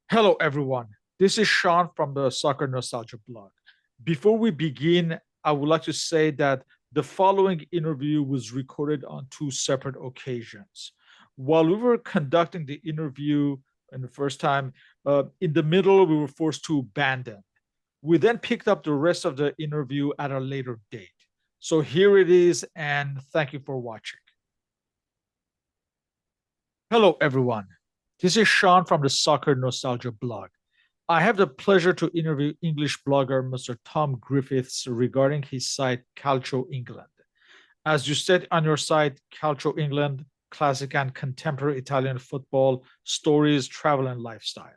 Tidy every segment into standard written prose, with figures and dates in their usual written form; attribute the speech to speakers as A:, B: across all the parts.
A: Hello, everyone. This is Sean from the Soccer Nostalgia blog. Before we begin, I would like to say that the following interview was recorded on two separate occasions. While we were conducting the interview in the first time, in the middle, we were forced to abandon. We then picked up the rest of the interview at a later date. So here it is, and thank you for watching. Hello, everyone. This is Sean from the Soccer Nostalgia blog. I have the pleasure to interview English blogger Mr. Tom Griffiths regarding his site Calcio England. As you said on your site, Calcio England, classic and contemporary Italian football, stories, travel, and lifestyle.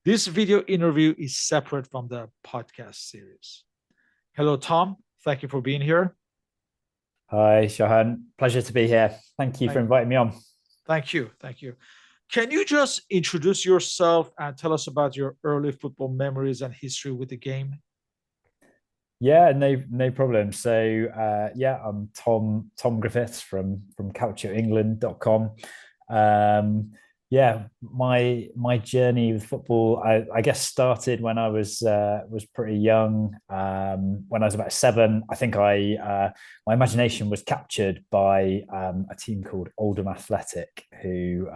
A: This video interview is separate from the podcast series. Hello, Tom. Thank you for being here.
B: Hi, Shahan. Pleasure to be here. Thank you for
A: Thank,
B: inviting me on.
A: thank you. Thank you. Can you just introduce yourself and tell us about your early football memories and history with the game?
B: Yeah, no problem. So yeah, I'm Tom Griffiths from calcioengland.com. Um yeah, my journey with football, I guess started when I was pretty young. When I was about seven, I think I my imagination was captured by a team called Oldham Athletic, who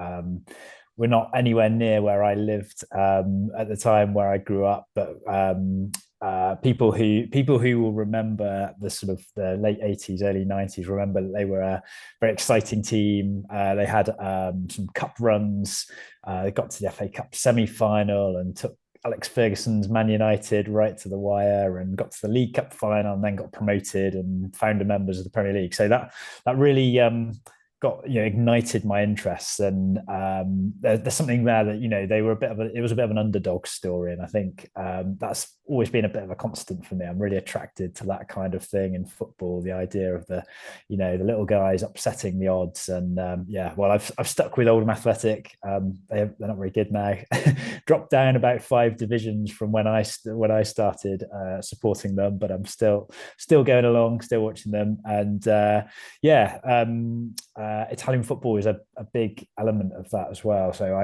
B: were not anywhere near where I lived at the time where I grew up, but people who will remember the sort of the late 80s, early 90s remember that they were a very exciting team. They had some cup runs. They got to the FA Cup semi-final and took Alex Ferguson's Man United right to the wire and got to the League Cup final and then got promoted and founder members of the Premier League. So that really got ignited my interests, and there's something there that they were it was a bit of an underdog story, and I think that's always been a bit of a constant for me. I'm really attracted to that kind of thing in football, the idea of the little guys upsetting the odds. And yeah, well, I've stuck with Oldham Athletic. They're not very good now. Dropped down about 5 divisions from when I started supporting them, but I'm still going along, still watching them. And yeah, Italian football is a big element of that as well. So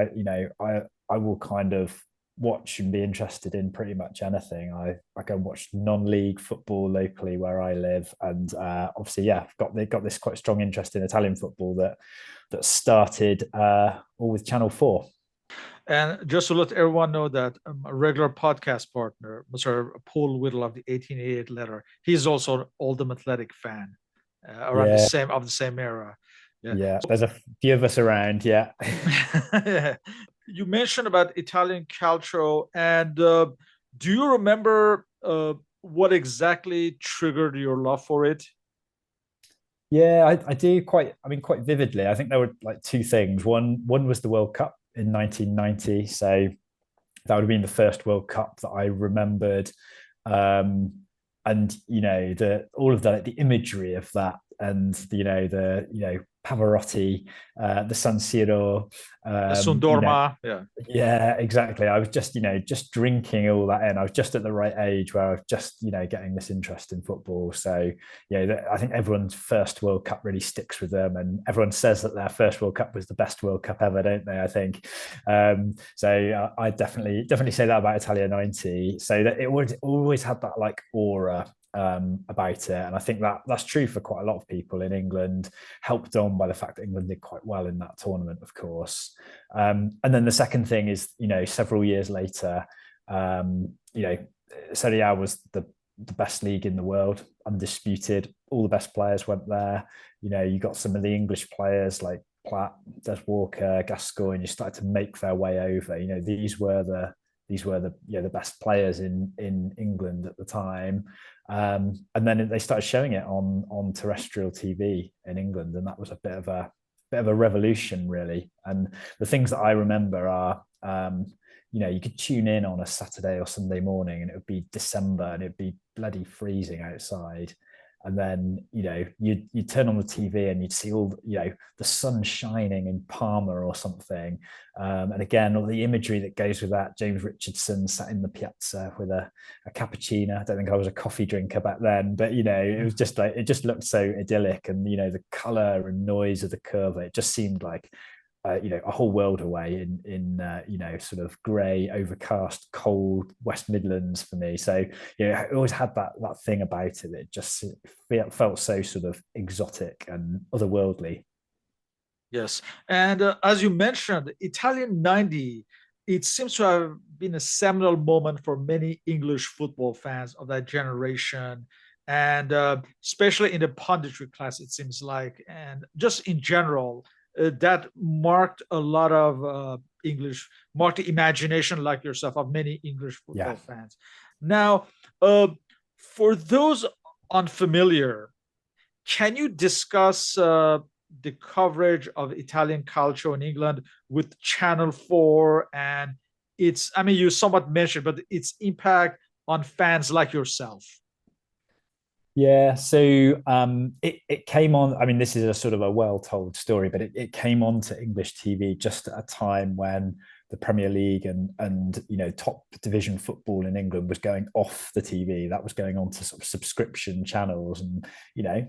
B: I will kind of watch and be interested in pretty much anything. I go and watch non-league football locally where I live, and obviously, yeah, I've got this quite strong interest in Italian football that started all with Channel 4.
A: And just to let everyone know that a regular podcast partner, Mr. Paul Whittle of the 1888 letter, he's also an Oldham Athletic fan around the
B: Yeah,
A: same era. Yeah.
B: yeah. There's a few of us around. Yeah.
A: You mentioned about Italian Calcio, and do you remember what exactly triggered your love for it?
B: Yeah, I do quite vividly. I think there were like two things. One was the World Cup in 1990. So that would have been the first World Cup that I remembered. Um, and the all of the imagery of that, and the Pavarotti, the San Siro, um, you know,
A: Sundorma, yeah.
B: yeah, exactly. I was just drinking all that in. I was just at the right age where I was just, getting this interest in football. So, I think everyone's first World Cup really sticks with them, and everyone says that their first World Cup was the best World Cup ever, don't they? I think. So I definitely say that about Italia '90. So that it would always had that like aura about it, and I think that's true for quite a lot of people in England, helped on by the fact that England did quite well in that tournament, of course. And then the second thing is, several years later, Serie A was the best league in the world, undisputed. All the best players went there. You got some of the English players like Platt, Des Walker, Gascoigne. You started to make their way over. These were the best players in England at the time. And then they started showing it on terrestrial TV in England, and that was a bit of a revolution, really. And the things that I remember are, you could tune in on a Saturday or Sunday morning, and it would be December, and it'd be bloody freezing outside. And then you'd turn on the TV and you'd see all the sun shining in Parma or something, and again all the imagery that goes with that. James Richardson sat in the piazza with a cappuccino. I don't think I was a coffee drinker back then, but it was just like, it just looked so idyllic, and the color and noise of the curve, it just seemed like a whole world away in sort of grey, overcast, cold West Midlands for me. So it always had that thing about it that just felt so sort of exotic and otherworldly.
A: Yes. And as you mentioned, Italian 90, it seems to have been a seminal moment for many English football fans of that generation. And especially in the punditry class, it seems like, and just in general, that marked a lot of marked the imagination, like yourself, of many English
B: Yeah.
A: football fans. Now, uh, for those unfamiliar, can you discuss the coverage of Italian Calcio in England with Channel 4 and its, I mean, you somewhat mentioned, but its impact on fans like yourself?
B: Yeah, so it came on. I mean, this is a sort of a well-told story, but it came on to English TV just at a time when the Premier League and top division football in England was going off the TV. That was going on to sort of subscription channels, and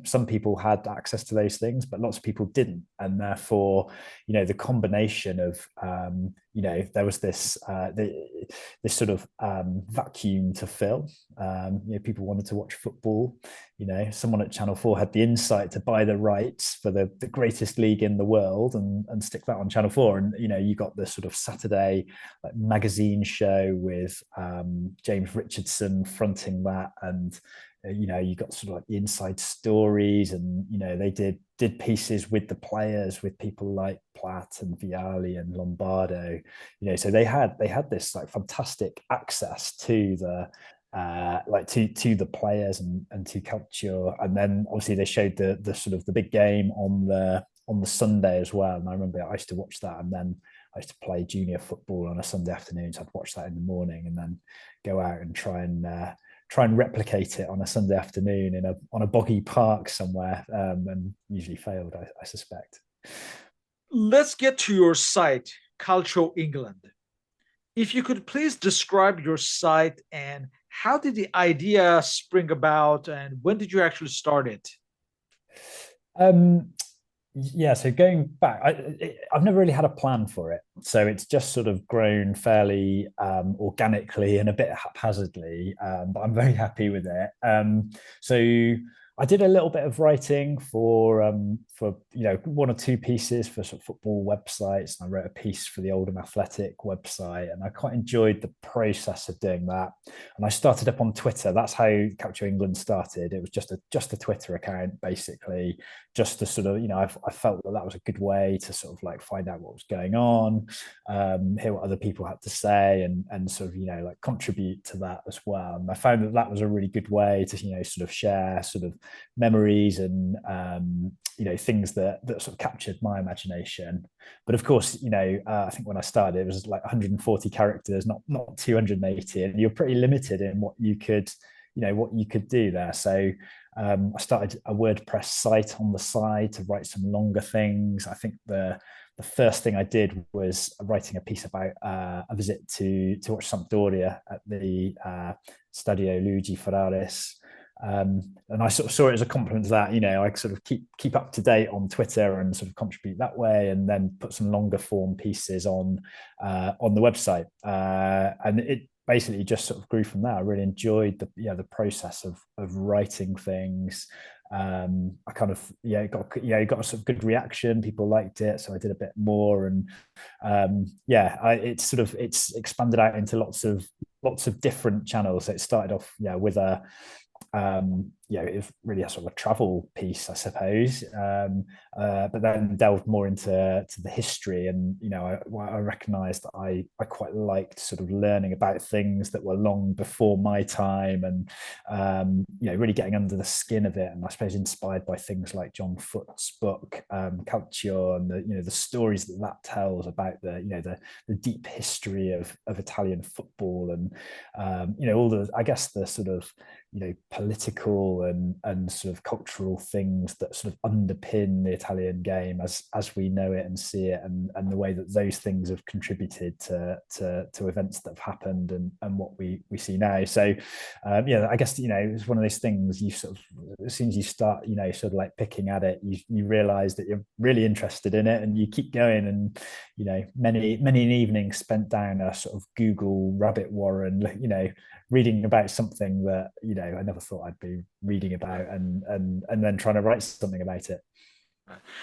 B: some people had access to those things, but lots of people didn't, and therefore the combination of there was this sort of vacuum to fill. People wanted to watch football. Someone at Channel 4 had the insight to buy the rights for the greatest league in the world and stick that on Channel 4. And, you got the sort of Saturday magazine show with James Richardson fronting that. And, you got sort of like the inside stories, and, they did pieces with the players, with people like Platt and Vialli and Lombardo, so they had this like fantastic access to the to the players and to Calcio. And then obviously they showed the sort of the big game on the Sunday as well. And I remember I used to watch that, and then I used to play junior football on a Sunday afternoon, so I'd watch that in the morning and then go out and try and replicate it on a Sunday afternoon on a boggy park somewhere, and usually failed, I suspect.
A: Let's get to your site, Calcio England. If you could please describe your site and how did the idea spring about and when did you actually start it?
B: Um, yeah, so going back, I've never really had a plan for it. So it's just sort of grown fairly organically and a bit haphazardly, but I'm very happy with it. So I did a little bit of writing for one or two pieces for sort of football websites, and I wrote a piece for the Oldham Athletic website, and I quite enjoyed the process of doing that. And I started up on Twitter. That's how Calcio England started. It was just a Twitter account, basically, just to sort of I felt that was a good way to sort of like find out what was going on, hear what other people had to say, and sort of like contribute to that as well. And I found that was a really good way to sort of share sort of memories and things that sort of captured my imagination. But of course, I think when I started, it was like 140 characters, not 280, and you're pretty limited in what you could do there. So I started a WordPress site on the side to write some longer things. I think the first thing I did was writing a piece about a visit to watch Sampdoria at the Stadio Luigi Ferraris. And I sort of saw it as a compliment to that. I sort of keep up to date on Twitter and sort of contribute that way, and then put some longer form pieces on the website. And it basically just sort of grew from there. I really enjoyed the process of writing things. I kind of got a sort of good reaction. People liked it, so I did a bit more, and it's expanded out into lots of different channels. So it started off with a it's really a sort of a travel piece, I suppose. But then delved more into the history, and I recognised that I quite liked sort of learning about things that were long before my time, and really getting under the skin of it. And I suppose inspired by things like John Foot's book Calcio, and the stories that tells about the deep history of Italian football, and all the, I guess, the sort of political historical and sort of cultural things that sort of underpin the Italian game as we know it and see it, and the way that those things have contributed to events that have happened and what we see now. So yeah, I guess it's one of those things you sort of, as soon as you start sort of like picking at it, you realize that you're really interested in it, and you keep going. And many an evening spent down a sort of Google rabbit warren, reading about something that I never thought I'd be reading about, and then trying to write something about it.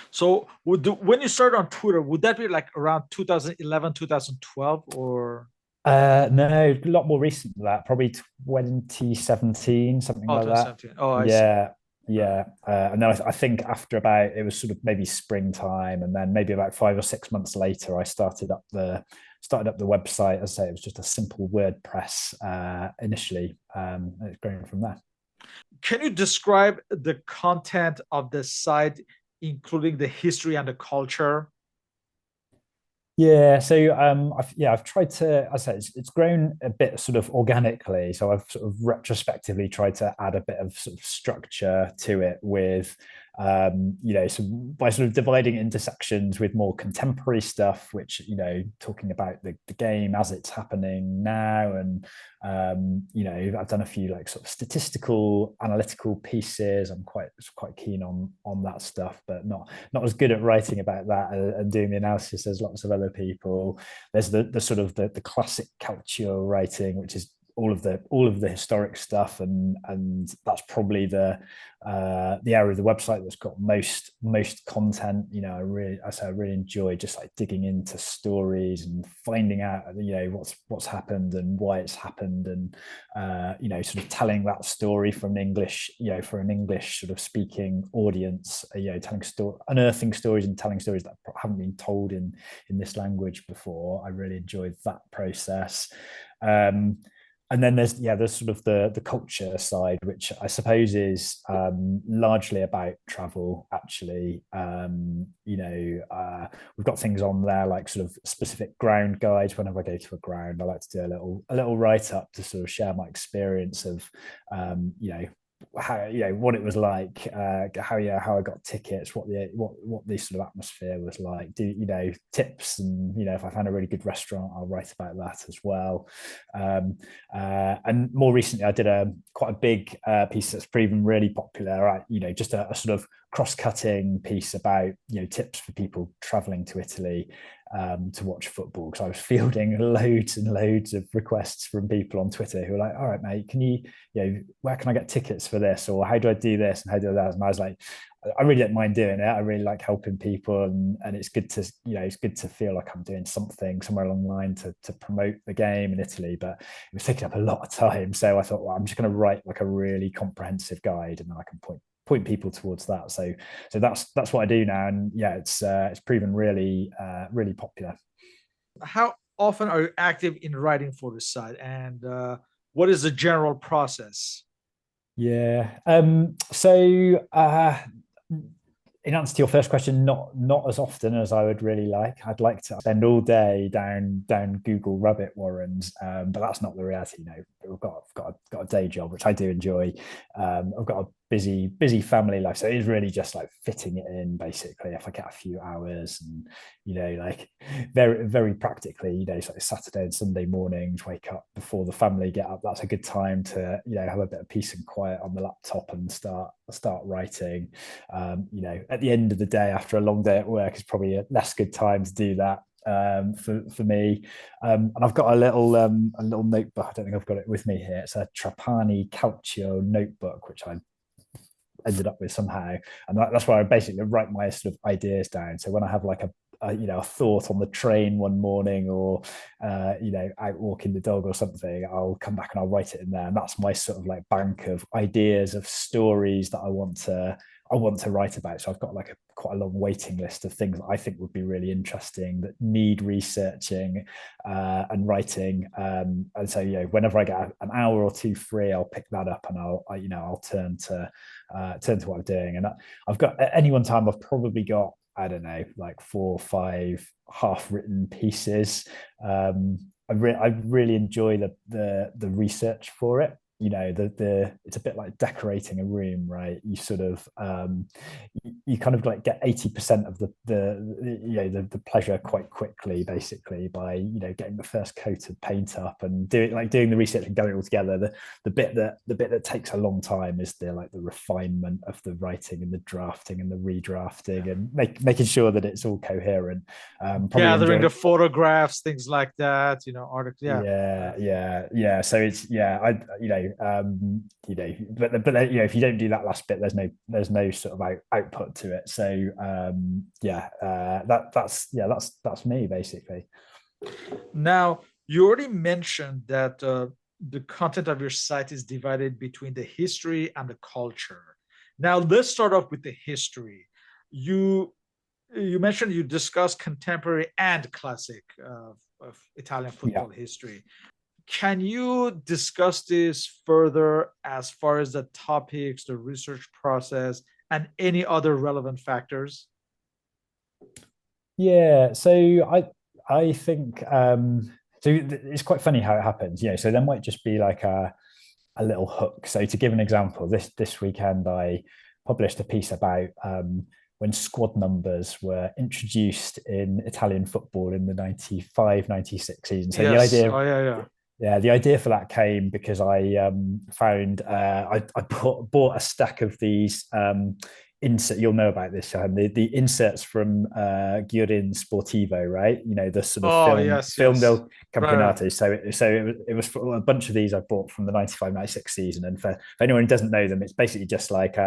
A: So when you started on Twitter, would that be like around 2011, 2012, or?
B: No, a lot more recent than that, probably 2017, something
A: Oh,
B: like that.
A: 2017. Oh, I see.
B: Yeah, yeah. And then I think after about, it was sort of maybe springtime, and then maybe about 5 or 6 months later, I started up the website. As I say, it was just a simple WordPress initially, and it's growing from there.
A: Can you describe the content of the site, including the history and the culture?
B: Yeah, so I've tried to. I say it's grown a bit sort of organically. So I've sort of retrospectively tried to add a bit of sort of structure to it with, so by sort of dividing it into sections with more contemporary stuff, which talking about the game as it's happening now, and I've done a few like sort of statistical, analytical pieces. I'm quite keen on that stuff, but not as good at writing about that and doing the analysis as lots of other people. There's the sort of the classic Calcio writing, which is all of the historic stuff, and that's probably the area of the website that's got most content. I really enjoy just like digging into stories and finding out what's happened and why it's happened, and sort of telling that story from an English for an English sort of speaking audience, unearthing stories and telling stories that haven't been told in this language before. I really enjoyed that process. And then there's sort of the culture side, which I suppose is largely about travel. Actually, we've got things on there like sort of specific ground guides. Whenever I go to a ground, I like to do a little write up to sort of share my experience of how what it was like, how I got tickets, what the sort of atmosphere was like. Tips, and if I found a really good restaurant, I'll write about that as well. And more recently, I did quite a big piece that's proven really popular. Right, just a sort of cross-cutting piece about tips for people traveling to Italy to watch football, because I was fielding loads and loads of requests from people on Twitter who were like, all right, mate, can you where can I get tickets for this, or how do I do this and how do I do that? And I was like, I really don't mind doing it. I really like helping people, and it's good to feel like I'm doing something somewhere along the line to promote the game in Italy. But it was taking up a lot of time, so I thought, well, I'm just going to write like a really comprehensive guide, and then I can point people towards that. So that's what I do now, and yeah, it's proven really popular.
A: How often are you active in writing for the site, and what is the general process?
B: Yeah. So in answer to your first question, not as often as I would really like. I'd like to spend all day down Google rabbit warrens, but that's not the reality. I've got a day job, which I do enjoy. I've got a busy family life, so it is really just like fitting it in. Basically, if I get a few hours, and like very practically, so like Saturday and Sunday mornings, wake up before the family get up. That's a good time to have a bit of peace and quiet on the laptop and start writing. At the end of the day, after a long day at work, is probably a less good time to do that for me. And I've got a little notebook. I don't think I've got it with me here. It's a Trapani Calcio notebook, which I ended up with somehow, and that's where I basically write my sort of ideas down. So when I have like a thought on the train one morning, or out walking the dog or something, I'll come back and I'll write it in there, and that's my sort of like bank of ideas, of stories that I want to write about. So I've got like quite a long waiting list of things that I think would be really interesting, that need researching and writing. And so whenever I get an hour or two free, I'll pick that up, and I'll turn to what I'm doing. And I've got, at any one time, I've probably got, I don't know, like 4 or 5 half-written pieces. I really enjoy the research for it. the it's a bit like decorating a room, right? You sort of you kind of like get 80% of the pleasure quite quickly, basically, by getting the first coat of paint up and doing the research and going it all together. The bit that takes a long time is the refinement of the writing and the drafting and the redrafting and making sure that it's all coherent. Probably
A: Gathering
B: enjoy.
A: the photographs, things like that, articles. Yeah.
B: Yeah. So it's but if you don't do that last bit, there's no sort of output to it. So that's me basically.
A: Now, you already mentioned that the content of your site is divided between the history and the culture. Now, let's start off with the history. You you mentioned you discuss contemporary and classic of Italian
B: Yeah.
A: football history. Can you discuss this further as far as the topics, the research process, and any other relevant factors?
B: Yeah, so I think it's quite funny how it happens. So there might just be like a little hook. So to give an example, this weekend I published a piece about when squad numbers were introduced in Italian football in the 95-96 season. So the
A: Yes.
B: idea
A: Oh, yeah, yeah.
B: yeah, the idea for that came because I found I bought a stack of these insert. You'll know about this, Shahan, the inserts from Guerin Sportivo, right? The sort of
A: Oh,
B: film
A: yes,
B: film
A: yes.
B: del
A: Right, right.
B: Campeonato. So it was for a bunch of these I bought from the 95-96 season. And for anyone who doesn't know them, it's basically just like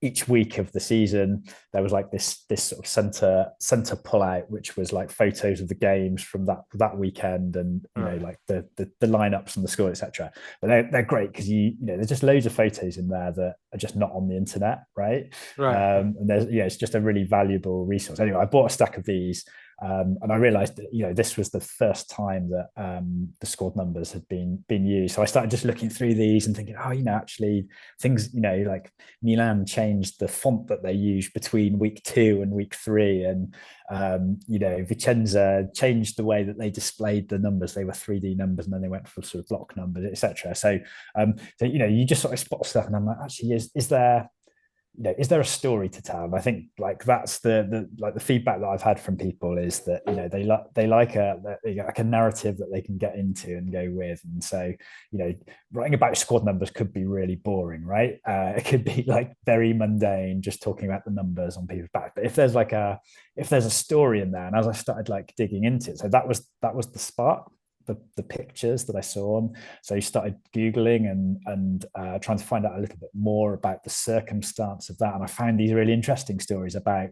B: each week of the season there was like this sort of center pull out, which was like photos of the games from that weekend, and
A: Right,
B: like the lineups and the score, etc. But they're great because there's just loads of photos in there that are just not on the internet, right?
A: right.
B: And there's it's just a really valuable resource. Anyway, I bought a stack of these. And I realized that this was the first time that the squad numbers had been used. So I started just looking through these and thinking, actually things, like Milan changed the font that they used between week 2 and week 3, and Vicenza changed the way that they displayed the numbers. They were 3D numbers, and then they went for sort of block numbers, etc. So you just sort of spot stuff, and I'm like, actually, is there a story to tell? And I think like that's the feedback that I've had from people is that they like a narrative that they can get into and go with. And so writing about squad numbers could be really boring, right? It could be like very mundane, just talking about the numbers on people's back. But if there's a story in there, and as I started like digging into it, so that was the spark. The pictures that I saw on. So I started Googling and trying to find out a little bit more about the circumstance of that. And I found these really interesting stories about,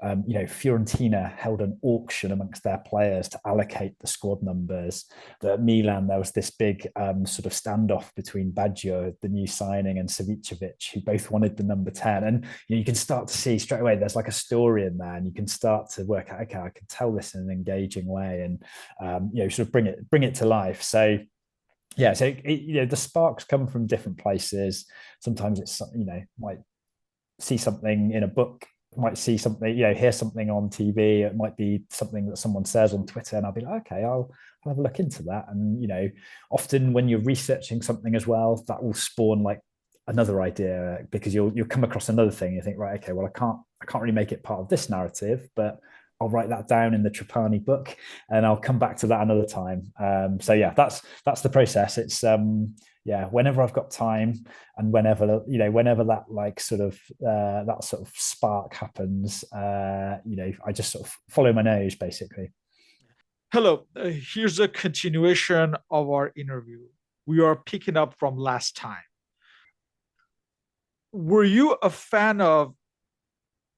B: Fiorentina held an auction amongst their players to allocate the squad numbers. That Milan, there was this big sort of standoff between Baggio, the new signing, and Savicevic, who both wanted the number 10. And you can start to see straight away there's like a story in there, and you can start to work out, okay, I can tell this in an engaging way, and sort of bring it to life. So yeah, so the sparks come from different places. Sometimes it's might see something in a book, might see something, hear something on TV. It might be something that someone says on Twitter, and I'll be like, okay, I'll have a look into that. And often when you're researching something as well, that will spawn like another idea, because you'll come across another thing. You think, right, okay, well, I can't really make it part of this narrative, but I'll write that down in the Trapani book, and I'll come back to that another time. So yeah, that's the process. It's whenever I've got time, and whenever that like sort of that sort of spark happens, I just sort of follow my nose basically.
A: Hello, here's a continuation of our interview. We are picking up from last time. Were you a fan of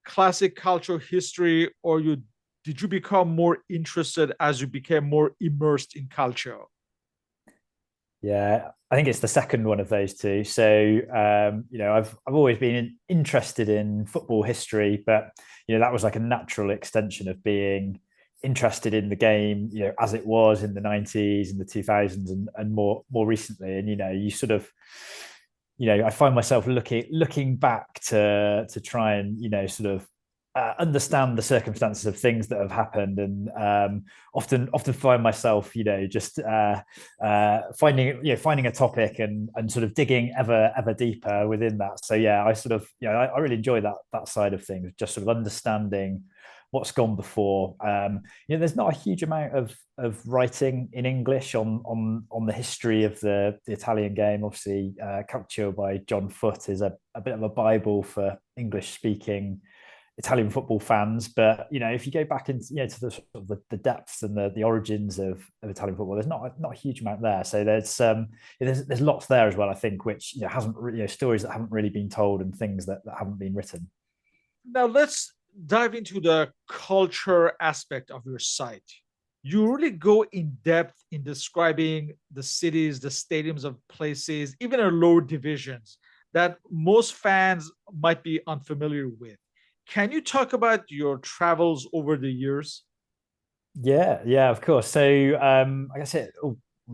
A: classic cultural history, or did you become more interested as you became more immersed in culture?
B: Yeah, I think it's the second one of those two. So, I've always been interested in football history, but that was like a natural extension of being interested in the game, as it was in the 90s and the 2000s, and more recently. And you sort of, I find myself looking back to try and sort of understand the circumstances of things that have happened, and often find myself, just finding a topic and sort of digging ever deeper within that. So yeah, I sort of I really enjoy that side of things, just sort of understanding what's gone before. There's not a huge amount of writing in English on the history of the Italian game. Obviously, Calcio by John Foote is a bit of a bible for English speaking Italian football fans. But if you go back into to the sort of the depths and the origins of Italian football, there's not a huge amount there. So there's lots there as well, I think, which hasn't really, stories that haven't really been told and things that haven't been written.
A: Now let's dive into the culture aspect of your site. You really go in depth in describing the cities, the stadiums of places, even our lower divisions that most fans might be unfamiliar with. Can you talk about your travels over the years?
B: Yeah, of course. So I guess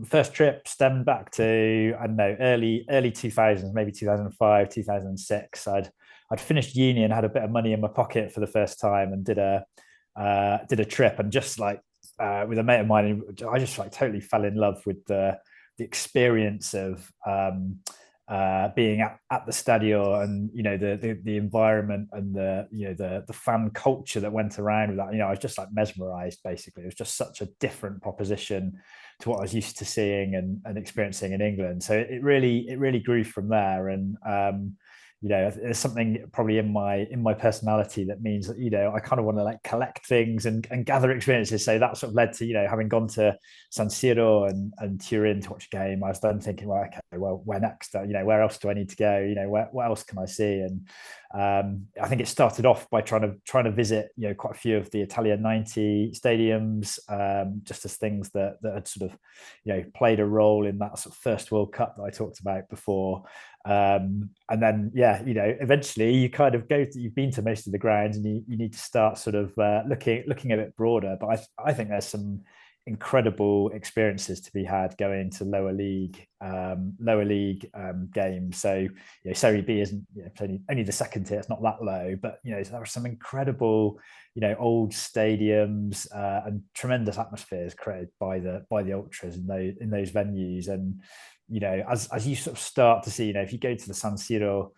B: first trip stemmed back to, I don't know, early 2000s, maybe 2005, 2006. I'd finished uni and had a bit of money in my pocket for the first time, and did a trip, and just like with a mate of mine, I just like totally fell in love with the experience of being at the stadio, and the environment, and the fan culture that went around with that. I was just like mesmerized. Basically, it was just such a different proposition to what I was used to seeing and experiencing in England. So it really grew from there. And there's something probably in my personality that means that I kind of want to like collect things and gather experiences. So that sort of led to having gone to San Siro and Turin to watch a game. I was then thinking, well, okay, well, where next? Where else do I need to go? What else can I see? And I think it started off by trying to visit quite a few of the Italian 90 stadiums, just as things that had sort of played a role in that sort of first World Cup that I talked about before. And then eventually you kind of you've been to most of the grounds, and you need to start sort of looking a bit broader. But I think there's some incredible experiences to be had going to lower league games. So Serie B isn't it's only the second tier, it's not that low, but there are some incredible old stadiums and tremendous atmospheres created by the ultras in those venues. And as you sort of start to see, if you go to the San Siro,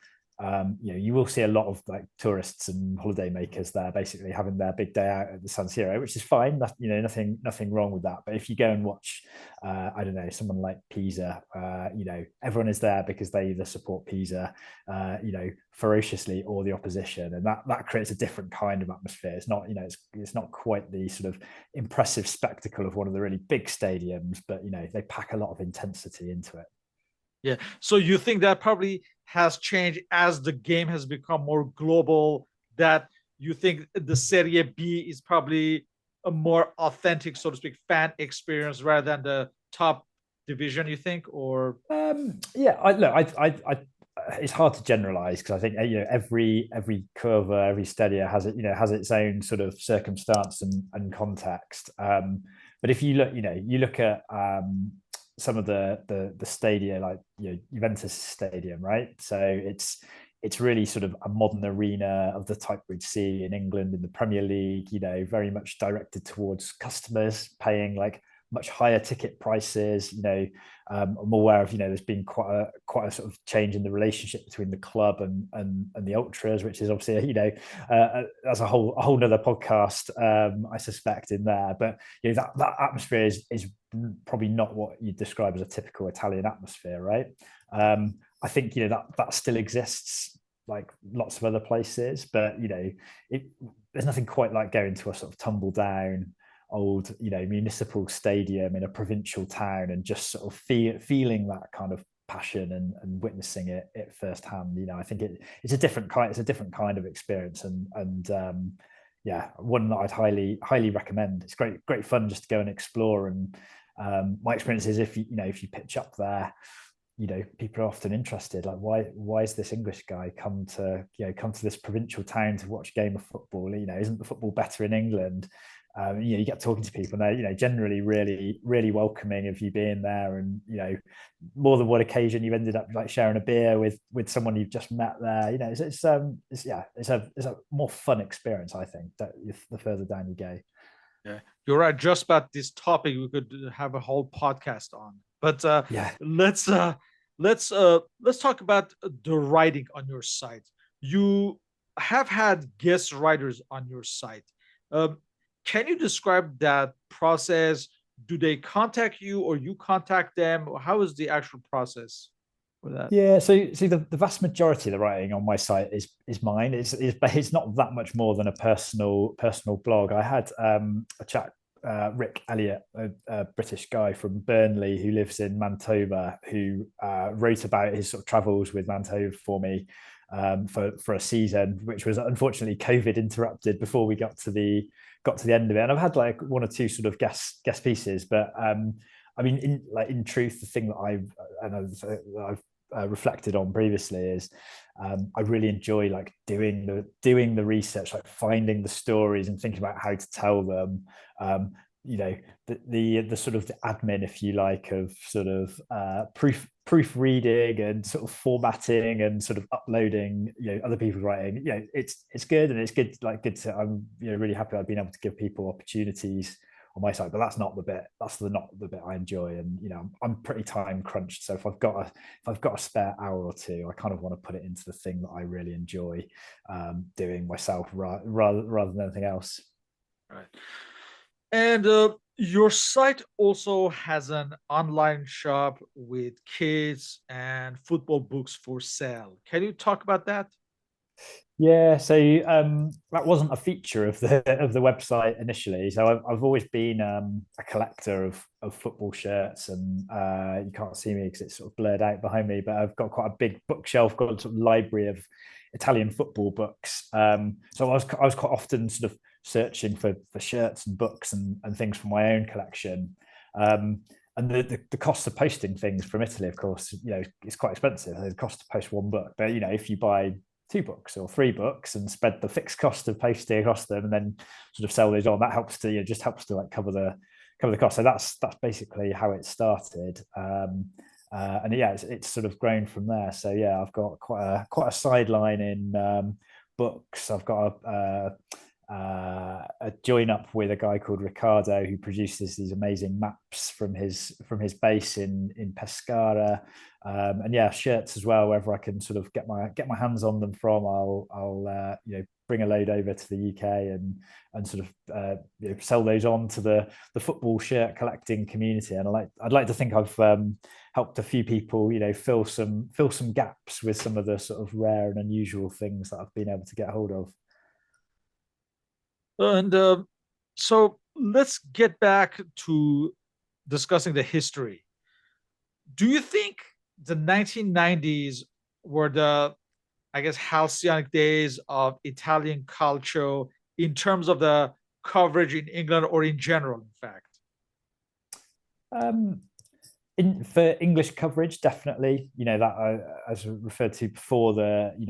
B: you will see a lot of like tourists and holiday makers there, basically having their big day out at the San Siro, which is fine. Nothing wrong with that. But if you go and watch, I don't know, someone like Pisa, everyone is there because they either support Pisa, ferociously, or the opposition, and that creates a different kind of atmosphere. It's not, it's not quite the sort of impressive spectacle of one of the really big stadiums, but they pack a lot of intensity into it.
A: Yeah. So you think that probably has changed as the game has become more global, that you think the Serie B is probably a more authentic, so to speak, fan experience rather than the top division, you think? Or
B: yeah, it's hard to generalize, because I think every curva, every stadia has its own sort of circumstance and context. But if you look at some of the stadia, like Juventus Stadium, right? So it's really sort of a modern arena of the type we'd see in England in the Premier League. Very much directed towards customers paying like much higher ticket prices. I'm aware of there's been quite a sort of change in the relationship between the club and the ultras, which is obviously that's a whole nother podcast, I suspect, in there. But that atmosphere is probably not what you'd describe as a typical Italian atmosphere, right? I think that still exists like lots of other places, but there's nothing quite like going to a sort of tumble down old municipal stadium in a provincial town and just sort of feeling that kind of passion and witnessing it firsthand. I think it's a different kind of experience, and yeah, one that I'd highly recommend. It's great fun just to go and explore. And my experience is, if you pitch up there, people are often interested, like, why is this English guy come to this provincial town to watch a game of football? Isn't the football better in England? You get talking to people, and they're generally really, really welcoming of you being there. And more than one occasion, you ended up like sharing a beer with someone you've just met there. It's a more fun experience, I think, that the further down you go.
A: Yeah, you're right. Just about this topic, we could have a whole podcast on. But
B: Yeah.
A: let's let's talk about the writing on your site. You have had guest writers on your site. Um, can you describe that process? Do they contact you, or you contact them? How is the actual process for that?
B: Yeah, so see the vast majority of the writing on my site is mine. It's not that much more than a personal blog. I had a chat, Rick Elliott, a British guy from Burnley who lives in Manitoba, who wrote about his sort of travels with Manitoba for me for a season, which was unfortunately COVID interrupted before we got to the end of it. And I've had like one or two sort of guest pieces, but I mean, in truth, the thing that I've reflected on previously is I really enjoy like doing the research, like finding the stories and thinking about how to tell them. The sort of the admin, if you like, of sort of proofreading and sort of formatting and sort of uploading other people's writing. It's good, and it's good to, I'm really happy I've been able to give people opportunities on my side, but that's not the bit. That's not the bit I enjoy, and I'm pretty time crunched. So if I've got a spare hour or two, I kind of want to put it into the thing that I really enjoy doing myself, rather than anything else.
A: Right. And your site also has an online shop with kids and football books for sale. Can you talk about that?
B: Yeah, so that wasn't a feature of the website initially. So I've always been a collector of football shirts, and you can't see me because it's sort of blurred out behind me. But I've got quite a big bookshelf, got a sort of library of Italian football books. So I was quite often sort of searching for shirts and books and things for my own collection. And the cost of posting things from Italy, of course, it's quite expensive. The cost to post one book, but if you buy 2 books or 3 books and spread the fixed cost of posting across them, and then sort of sell those on, that helps to just helps to like cover the cost. So that's basically how it started. And yeah, it's sort of grown from there. So yeah, I've got quite a sideline in books. I've got a join up with a guy called Ricardo who produces these amazing maps from his base in Pescara, and yeah, shirts as well. Wherever I can sort of get my hands on them from, I'll bring a load over to the UK and sort of sell those on to the football shirt collecting community. And I'd like to think I've helped a few people fill some gaps with some of the sort of rare and unusual things that I've been able to get hold of.
A: And so let's get back to discussing the history. Do you think the 1990s were the, I guess, halcyon days of Italian calcio in terms of the coverage in England or in general, in fact?
B: Um, for English coverage, definitely. As referred to before,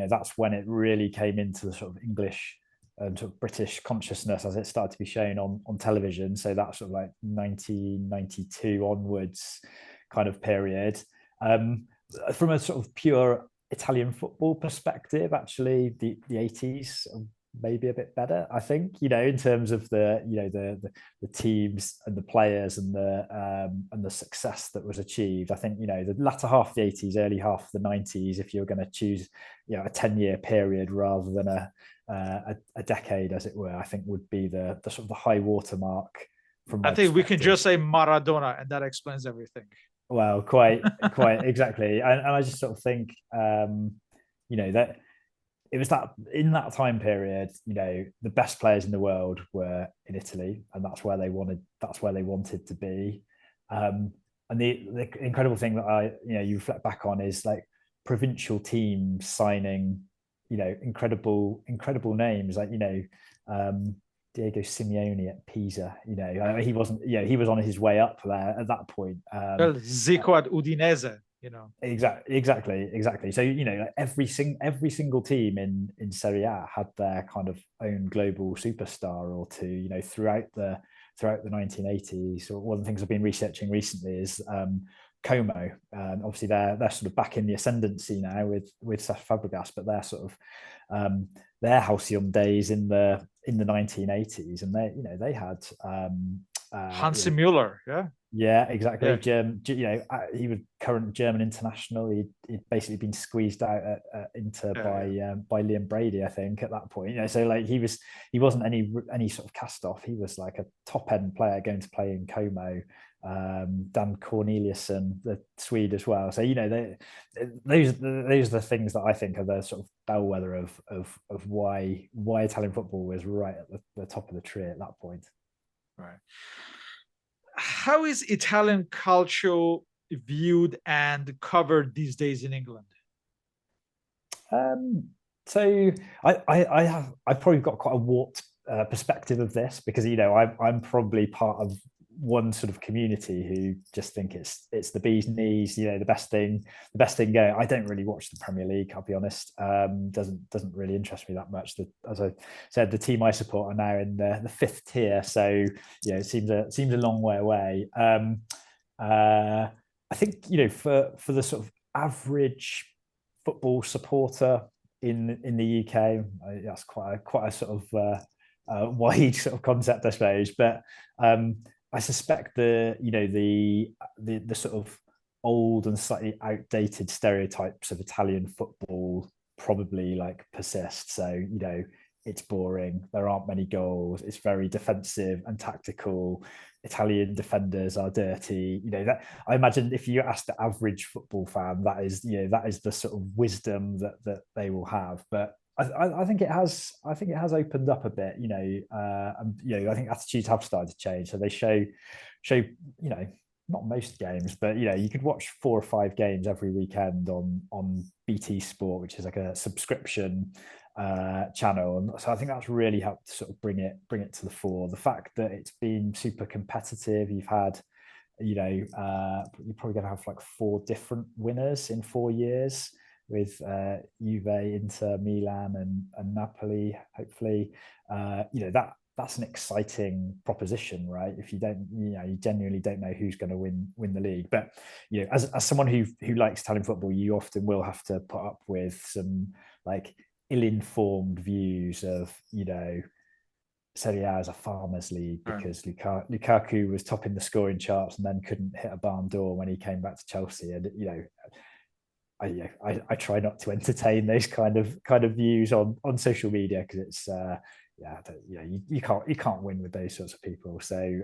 B: that's when it really came into the sort of English and sort of British consciousness as it started to be shown on television. So that's sort of like 1992 onwards kind of period. From a sort of pure Italian football perspective, actually, the 80s maybe a bit better, I think, in terms of the teams and the players and the success that was achieved. I think the latter half of the 80s, early half of the 90s, if you're going to choose a 10-year period rather than a decade, as it were, I think would be the sort of the high watermark from my
A: I think we can
B: perspective.
A: just say Maradona, and that explains everything.
B: Well, quite exactly. And I just sort of think that it was that in that time period, the best players in the world were in Italy, and that's where they wanted to be. And the incredible thing that you reflect back on is like provincial teams signing, incredible names like Diego Simeone at Pisa. He wasn't, he was on his way up there at that point.
A: Well, Zico at Udinese. you know.
B: Exactly. So like every single team in Serie A had their kind of own global superstar or two. Throughout the 1980s. So one of the things I've been researching recently is Como. Obviously, they're sort of back in the ascendancy now with Cesc Fabregas, but they're sort of their halcyon days in the 1980s, and they had
A: Hansi Müller, yeah.
B: yeah, exactly.
A: Yeah.
B: He was current German international. He'd basically been squeezed out at Inter by Liam Brady, I think, at that point. So like he wasn't any sort of cast off. He was like a top end player going to play in Como. Dan Corneliusson, the Swede as well. So those are the things that I think are the sort of bellwether of why Italian football was right at the top of the tree at that point.
A: Right. How is Italian Calcio viewed and covered these days in England?
B: So I've probably got quite a warped perspective of this because I'm probably part of one sort of community who just think it's the bee's knees, the best thing going. I don't really watch the Premier League, I'll be honest. Doesn't really interest me that much. As I said, the team I support are now in the fifth tier, so it seems a long way away. I think for the sort of average football supporter in the UK, that's quite a sort of wide sort of concept, I suppose. But I suspect the sort of old and slightly outdated stereotypes of Italian football probably like persist. So it's boring. There aren't many goals. It's very defensive and tactical. Italian defenders are dirty. That I imagine if you ask the average football fan, that is the sort of wisdom that they will have. But I think it has opened up a bit. I think attitudes have started to change. So they show not most games, but you could watch 4 or 5 games every weekend on BT Sport, which is like a subscription channel, and so I think that's really helped to sort of bring it to the fore. The fact that it's been super competitive, you've had you're probably going to have like 4 different winners in 4 years with Juve, Inter, Milan, and Napoli. Hopefully, that's an exciting proposition, right? If you don't, you genuinely don't know who's going to win the league. But as someone who likes Italian football, you often will have to put up with some like ill-informed views of Serie A as a farmers' league because Lukaku was topping the scoring charts and then couldn't hit a barn door when he came back to Chelsea. And I try not to entertain those kind of views on social media because it's you can't win with those sorts of people. So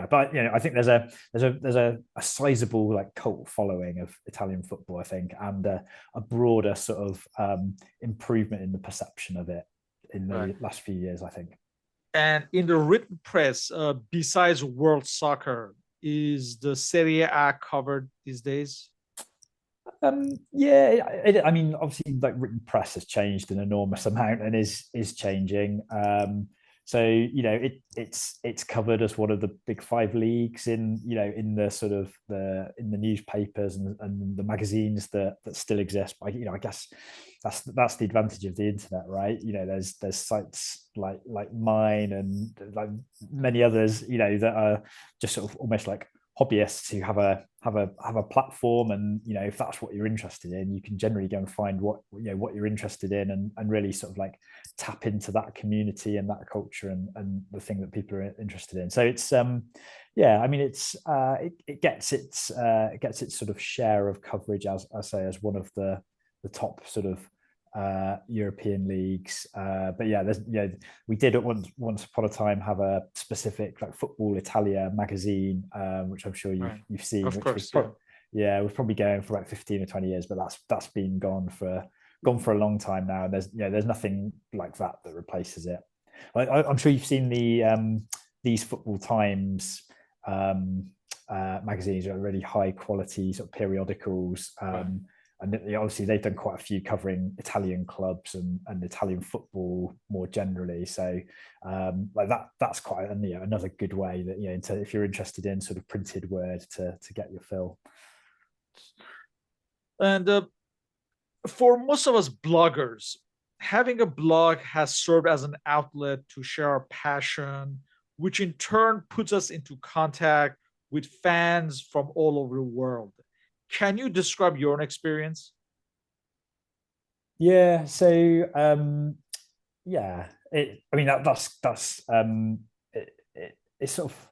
B: but I think there's a sizable like cult following of Italian football, I think, and a broader sort of improvement in the perception of it in the last few years, I think.
A: And in the written press, besides world soccer, is the Serie A covered these days?
B: I mean, obviously, like written press has changed an enormous amount and is changing. So it's covered as one of the big 5 leagues in the sort of in the newspapers and the magazines that still exist. But I guess that's the advantage of the internet, right? There's sites like mine and like many others, that are just sort of almost like hobbyists who have a platform, and if that's what you're interested in, you can generally go and find what you're interested in and really sort of like tap into that community and that culture and the thing that people are interested in. So it's I mean it gets its sort of share of coverage as as one of the top sort of European leagues, but we did at once upon a time have a specific like Football Italia magazine, which I'm sure you've seen,
A: of
B: which
A: course,
B: was probably going for about 15 or 20 years, but that's been gone for a long time now. And there's nothing like that replaces it. I'm sure you've seen these Football Times magazines are really high quality sort of periodicals. And obviously they've done quite a few covering Italian clubs and Italian football more generally. So like that's quite another good way that if you're interested in sort of printed word to get your fill.
A: And for most of us bloggers, having a blog has served as an outlet to share our passion, which in turn puts us into contact with fans from all over the world. Can you describe your own experience?
B: Yeah. So yeah, I mean that's it's sort of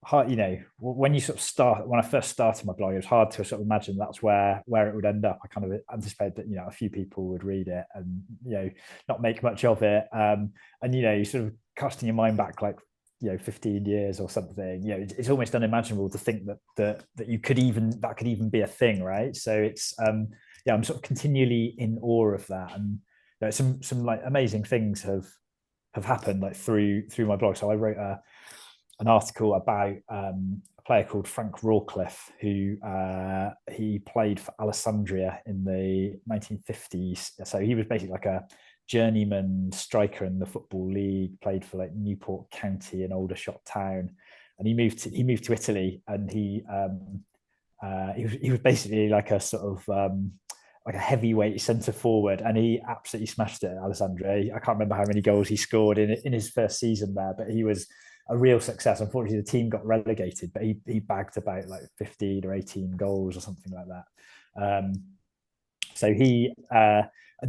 B: hard, when you sort of start, when I first started my blog, it was hard to sort of imagine that's where it would end up. I kind of anticipated that a few people would read it and not make much of it, and you sort of casting your mind back like 15 years or something. It's almost unimaginable to think that you could even that could even be a thing, right? So it's yeah, I'm sort of continually in awe of that. And some like amazing things have happened like through my blog. So I wrote an article about a player called Frank Rawcliffe, who he played for Alessandria in the 1950s. So he was basically like a journeyman striker in the Football League, played for like Newport County, an Aldershot town, and he moved to Italy, and he was basically like a sort of like a heavyweight centre forward, and he absolutely smashed it at Alessandria. I can't remember how many goals he scored in his first season there, but he was a real success. Unfortunately, the team got relegated, but he bagged about like 15 or 18 goals or something like that. So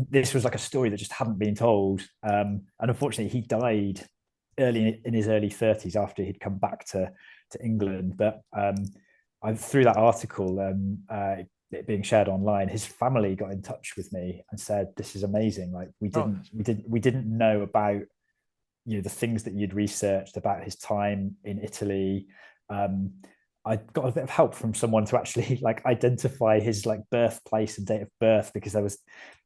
B: this was like a story that just hadn't been told, and unfortunately, he died early in his early 30s after he'd come back to England. But through that article, it being shared online, his family got in touch with me and said, "This is amazing. Like
A: Oh,
B: we didn't know about the things that you'd researched about his time in Italy." I got a bit of help from someone to actually like identify his like birthplace and date of birth, because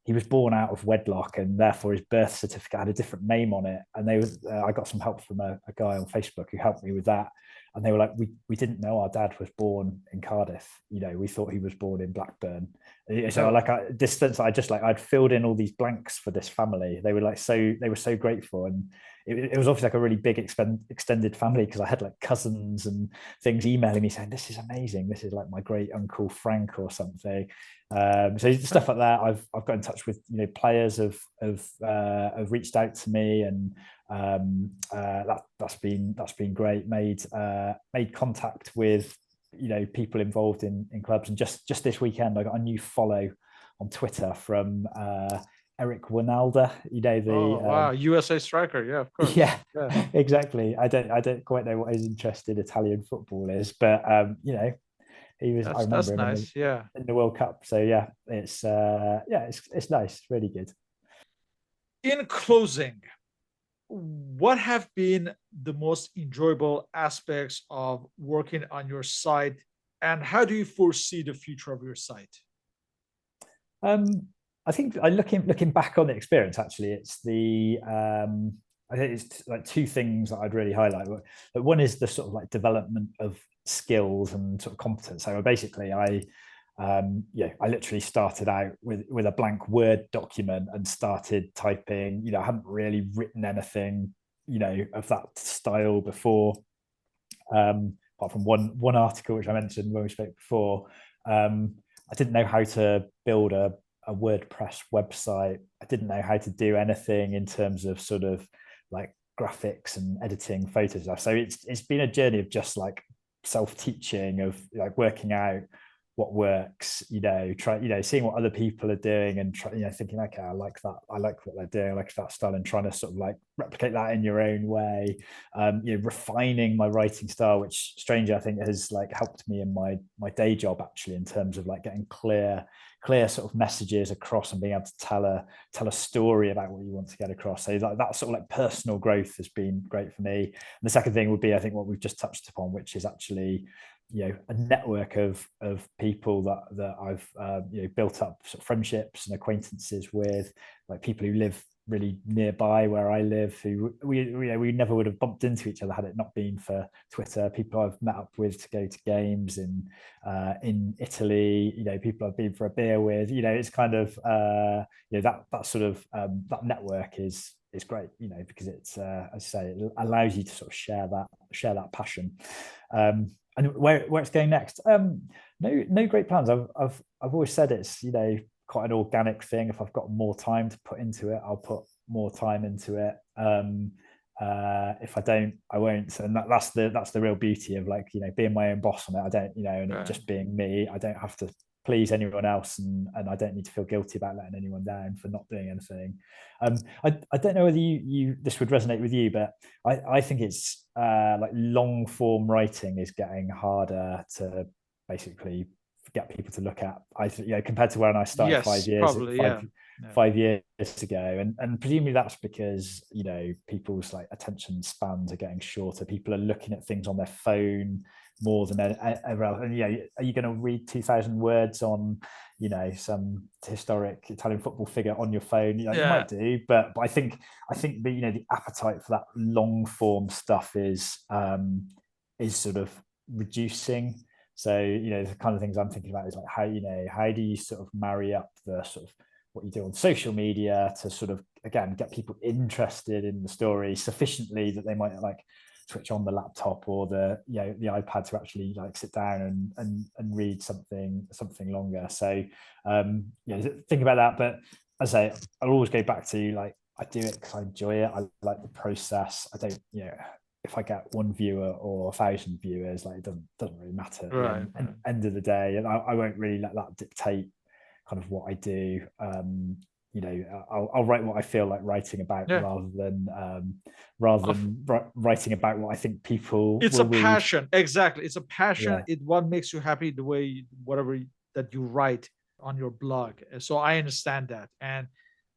B: he was born out of wedlock, and therefore his birth certificate had a different name on it. And I got some help from a guy on Facebook who helped me with that. And they were like, we didn't know our dad was born in Cardiff. We thought he was born in Blackburn. So
A: oh,
B: like distance, I'd filled in all these blanks for this family. They were so grateful. And it was obviously like a really big extended family, because I had like cousins and things emailing me saying, "This is amazing. This is like my great uncle Frank or something." So stuff like that. I've got in touch with players have reached out to me, and that's been great. Made contact with people involved in clubs, and just this weekend I got a new follow on Twitter from Eric Winalda.
A: oh, wow. USA striker. Yeah, of course.
B: Yeah,
A: Yeah,
B: exactly. I don't quite know what his interest in Italian football is, but he was. I
A: that's
B: remember him
A: nice. Yeah.
B: in the World Cup. So yeah, it's nice, really good.
A: In closing, what have been the most enjoyable aspects of working on your site, and how do you foresee the future of your site?
B: Um, I think looking back on the experience, actually, I think it's like two things that I'd really highlight. One is the sort of like development of skills and sort of competence. So basically, I literally started out with a blank Word document and started typing. I hadn't really written anything, of that style before, apart from one article which I mentioned when we spoke before. I didn't know how to build a WordPress website. I didn't know how to do anything in terms of sort of like graphics and editing photos. So it's been a journey of just like self-teaching, of like working out what works, seeing what other people are doing, and thinking, okay, I like that, I like what they're doing, I like that style, and trying to sort of like replicate that in your own way. Refining my writing style, which stranger I think has like helped me in my day job, actually, in terms of like getting clear sort of messages across and being able to tell a story about what you want to get across. So like that sort of like personal growth has been great for me. And the second thing would be, I think, what we've just touched upon, which is actually a network of people that I've built up sort of friendships and acquaintances with, like people who live really nearby where I live, who we never would have bumped into each other had it not been for Twitter. People I've met up with to go to games in Italy, people I've been for a beer with. It's kind of that sort of that network is great, because it's as I say, it allows you to sort of share that passion. And where it's going next, no great plans. I've always said it's, quite an organic thing. If I've got more time to put into it, I'll put more time into it. If I don't, I won't. And that's the real beauty of, like, being my own boss on it. I don't, and it just being me. I don't have to please anyone else, and I don't need to feel guilty about letting anyone down for not doing anything. I don't know whether you this would resonate with you, but I think it's like long form writing is getting harder to basically get people to look at. Compared to when I started
A: Yes, probably, yeah.
B: 5 years ago, and presumably that's because people's like attention spans are getting shorter. People are looking at things on their phone more than ever else. And are you going to read 2,000 words on some historic Italian football figure on your phone? You might do, but I think the appetite for that long form stuff is sort of reducing. So the kind of things I'm thinking about is like how do you sort of marry up the sort of what you do on social media to sort of, again, get people interested in the story sufficiently that they might like switch on the laptop or the iPad to actually like sit down and read something longer. So think about that. But as I say, I'll always go back to, like, I do it because I enjoy it. I like the process. I don't, if I get one viewer or 1,000 viewers, like, it doesn't really matter at the end of the day. And I won't really let that dictate kind of what I do. I'll write what I feel like writing about, rather than writing about what I think people
A: it's
B: will
A: a
B: read.
A: passion. Exactly, it's a passion. It what makes you happy, the way whatever that you write on your blog. So I understand that. And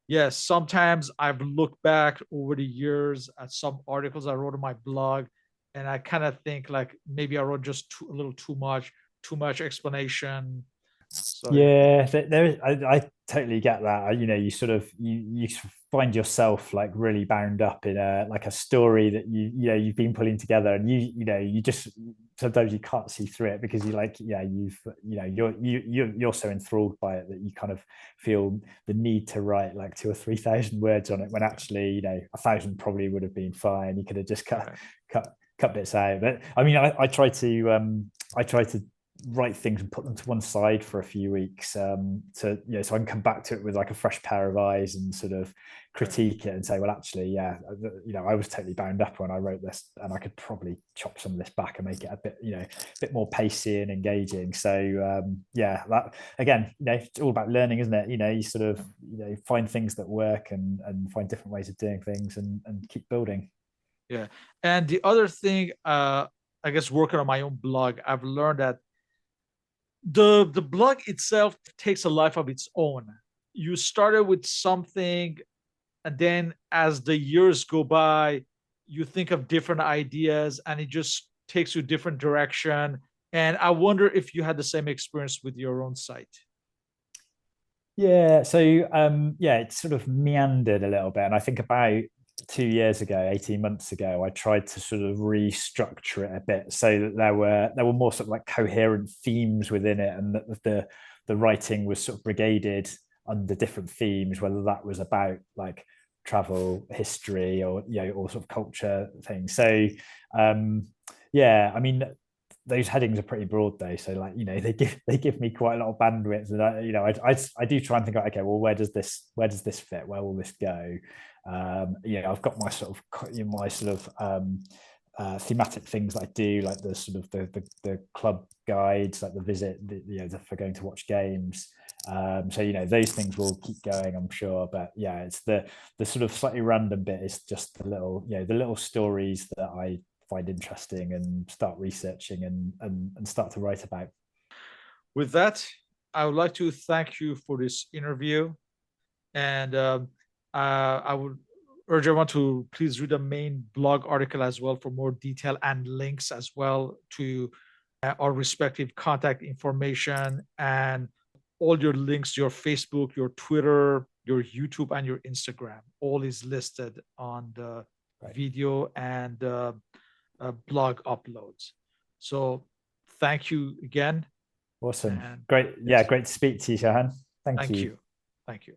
A: yes, sometimes I've looked back over the years at some articles I wrote on my blog, and I kind of think like maybe I wrote just a little too much explanation. So
B: I totally get that. You sort of you find yourself like really bound up in a story that you've been pulling together, and you just sometimes you can't see through it because you're so enthralled by it that you kind of feel the need to write like 2,000 or 3,000 words on it, when actually 1,000 probably would have been fine. You could have just cut bits out. But I mean, I try to write things and put them to one side for a few weeks, so I can come back to it with like a fresh pair of eyes and sort of critique it and say, well, actually, I was totally bound up when I wrote this, and I could probably chop some of this back and make it a bit more pacey and engaging. So that, again, it's all about learning, isn't it? You sort of find things that work and find different ways of doing things and keep building.
A: Yeah. And the other thing, I guess working on my own blog, I've learned that the blog itself takes a life of its own. You started with something, and then as the years go by, you think of different ideas, and it just takes you different direction. And I wonder if you had the same experience with your own site.
B: Yeah, so it sort of meandered a little bit, and I think about 2 years ago, 18 months ago, I tried to sort of restructure it a bit so that there were more sort of like coherent themes within it, and that the writing was sort of brigaded under different themes, whether that was about like travel, history, or or sort of culture things. So I mean, those headings are pretty broad though, so like they give me quite a lot of bandwidth, and I do try and think, okay, well, where does this fit, where will this go? I've got my sort of thematic things that I do, like the sort of the club guides, like the visit, for going to watch games. So those things will keep going, I'm sure. But it's the sort of slightly random bit is just the little stories that I find interesting and start researching and start to write about.
A: With that, I would like to thank you for this interview, and I would urge everyone to please read the main blog article as well for more detail and links as well to our respective contact information, and all your links, your Facebook, your Twitter, your YouTube, and your Instagram. All is listed on the video and blog uploads. So thank you again.
B: Awesome. Great. Yeah, great to speak to you, Shahan. Thank
A: Thank
B: you.
A: you. Thank you.